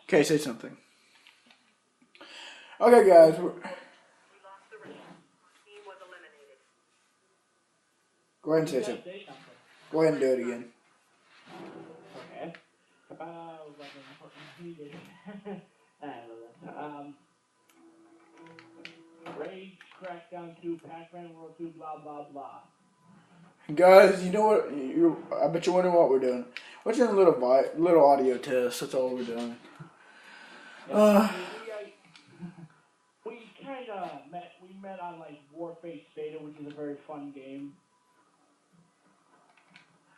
Okay, say something. Okay, guys. Go ahead and say something. Go ahead and do it again. Okay. Rage, Crackdown 2, Pac-Man World 2, blah, blah, blah. Guys, you know what? I bet you're wondering what we're doing. We're doing a little audio test. That's all we're doing. We kind of met on like Warface Beta, which is a very fun game.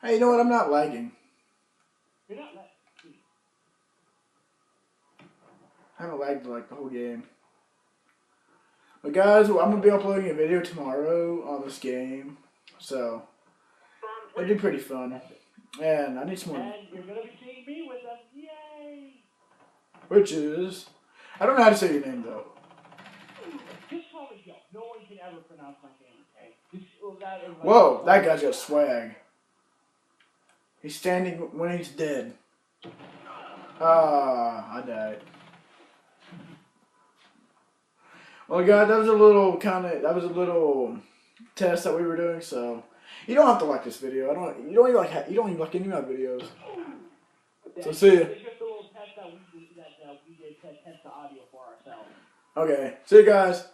Hey, you know what? I'm not lagging. You're not lagging. I haven't lagged like the whole game. But guys, I'm gonna be uploading a video tomorrow on this game, so it'll be pretty fun. And I need some more. And you're gonna be seeing me with them, yay! Which is, I don't know how to say your name though. Just call me Joe. No one can ever pronounce my name, okay? Whoa, that guy's got swag. He's standing when he's dead. Ah, I died. Well, guys, that was a little test that we were doing. So you don't have to like this video. You don't even like any of my videos. So see ya. It's just a little test that we did to test the audio for ourselves. Okay, see you guys.